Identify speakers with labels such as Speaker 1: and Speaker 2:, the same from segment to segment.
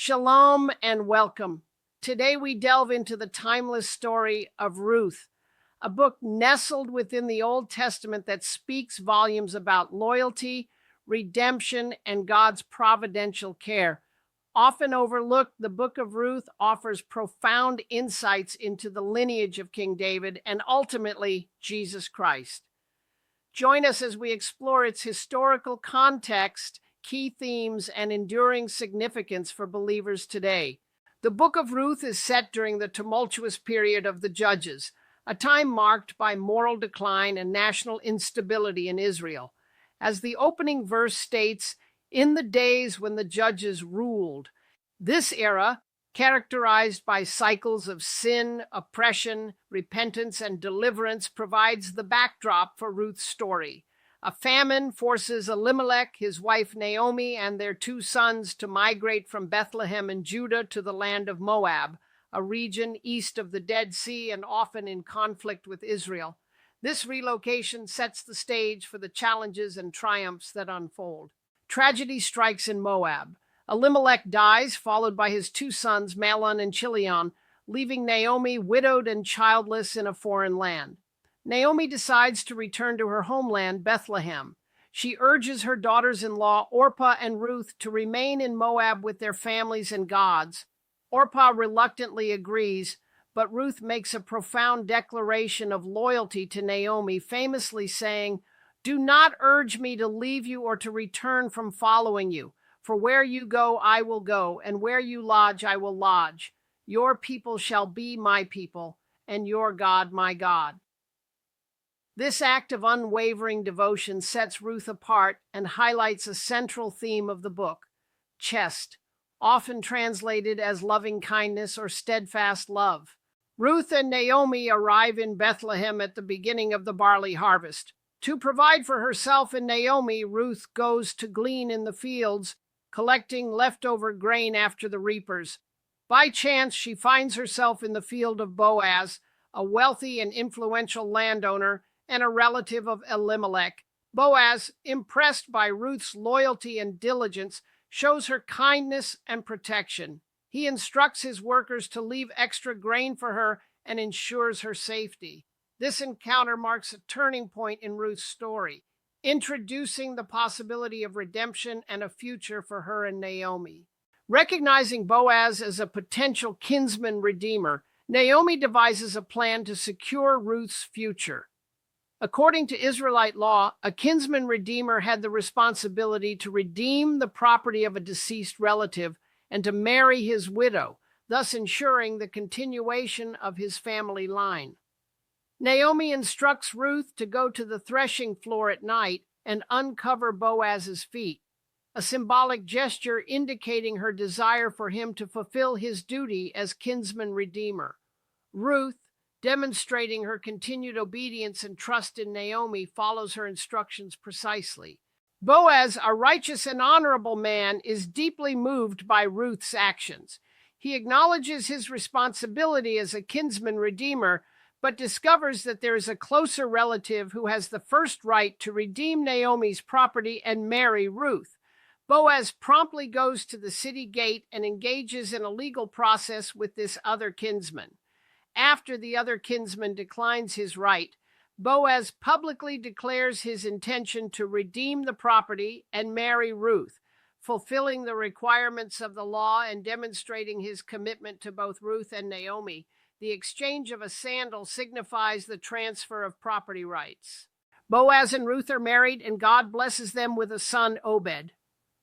Speaker 1: Shalom and welcome. Today we delve into the timeless story of Ruth, a book nestled within the Old Testament that speaks volumes about loyalty, redemption, and God's providential care. Often overlooked, the book of Ruth offers profound insights into the lineage of King David and ultimately Jesus Christ. Join us as we explore its historical context, key themes, and enduring significance for believers today. The book of Ruth is set during the tumultuous period of the Judges, a time marked by moral decline and national instability in Israel. As the opening verse states, in the days when the judges ruled. This era, characterized by cycles of sin, oppression, repentance, and deliverance, provides the backdrop for Ruth's story. A famine forces Elimelech, his wife Naomi, and their two sons to migrate from Bethlehem in Judah to the land of Moab, a region east of the Dead Sea and often in conflict with Israel. This relocation sets the stage for the challenges and triumphs that unfold. Tragedy strikes in Moab. Elimelech dies, followed by his two sons, Mahlon and Chilion, leaving Naomi widowed and childless in a foreign land. Naomi decides to return to her homeland, Bethlehem. She urges her daughters-in-law, Orpah and Ruth, to remain in Moab with their families and gods. Orpah reluctantly agrees, but Ruth makes a profound declaration of loyalty to Naomi, famously saying, "Do not urge me to leave you or to return from following you. For where you go, I will go, and where you lodge, I will lodge. Your people shall be my people, and your God my God." This act of unwavering devotion sets Ruth apart and highlights a central theme of the book, chesed, often translated as loving kindness or steadfast love. Ruth and Naomi arrive in Bethlehem at the beginning of the barley harvest. To provide for herself and Naomi, Ruth goes to glean in the fields, collecting leftover grain after the reapers. By chance, she finds herself in the field of Boaz, a wealthy and influential landowner and a relative of Elimelech. Boaz, impressed by Ruth's loyalty and diligence, shows her kindness and protection. He instructs his workers to leave extra grain for her and ensures her safety. This encounter marks a turning point in Ruth's story, introducing the possibility of redemption and a future for her and Naomi. Recognizing Boaz as a potential kinsman redeemer, Naomi devises a plan to secure Ruth's future. According to Israelite law, a kinsman redeemer had the responsibility to redeem the property of a deceased relative and to marry his widow, thus ensuring the continuation of his family line. Naomi instructs Ruth to go to the threshing floor at night and uncover Boaz's feet, a symbolic gesture indicating her desire for him to fulfill his duty as kinsman redeemer. Ruth, demonstrating her continued obedience and trust in Naomi, follows her instructions precisely. Boaz, a righteous and honorable man, is deeply moved by Ruth's actions. He acknowledges his responsibility as a kinsman redeemer, but discovers that there is a closer relative who has the first right to redeem Naomi's property and marry Ruth. Boaz promptly goes to the city gate and engages in a legal process with this other kinsman. After the other kinsman declines his right, Boaz publicly declares his intention to redeem the property and marry Ruth, fulfilling the requirements of the law and demonstrating his commitment to both Ruth and Naomi. The exchange of a sandal signifies the transfer of property rights. Boaz and Ruth are married, and God blesses them with a son, Obed.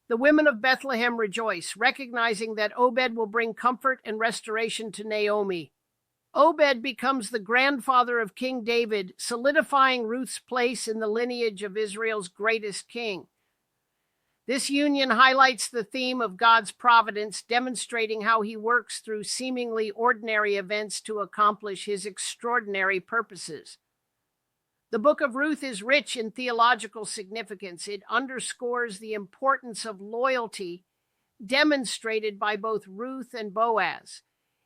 Speaker 1: The women of Bethlehem rejoice, recognizing that Obed will bring comfort and restoration to Naomi. Obed becomes the grandfather of King David, solidifying Ruth's place in the lineage of Israel's greatest king. This union highlights the theme of God's providence, demonstrating how he works through seemingly ordinary events to accomplish his extraordinary purposes. The book of Ruth is rich in theological significance. It underscores the importance of loyalty demonstrated by both Ruth and Boaz.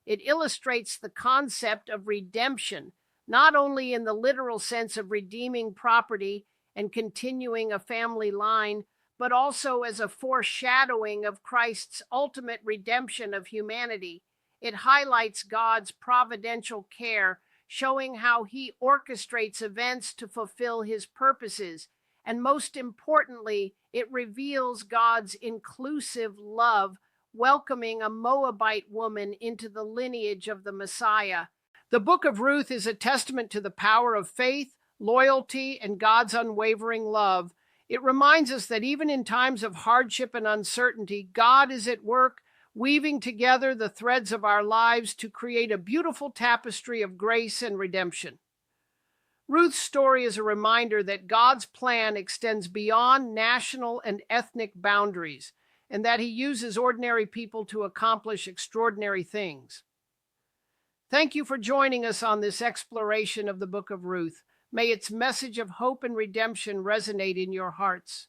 Speaker 1: It illustrates the concept of redemption, not only in the literal sense of redeeming property and continuing a family line, but also as a foreshadowing of Christ's ultimate redemption of humanity. It highlights God's providential care, showing how he orchestrates events to fulfill his purposes. And most importantly, it reveals God's inclusive love, welcoming a Moabite woman into the lineage of the Messiah. The book of Ruth is a testament to the power of faith, loyalty, and God's unwavering love. It reminds us that even in times of hardship and uncertainty, God is at work, weaving together the threads of our lives to create a beautiful tapestry of grace and redemption. Ruth's story is a reminder that God's plan extends beyond national and ethnic boundaries, and that he uses ordinary people to accomplish extraordinary things. Thank you for joining us on this exploration of the book of Ruth. May its message of hope and redemption resonate in your hearts.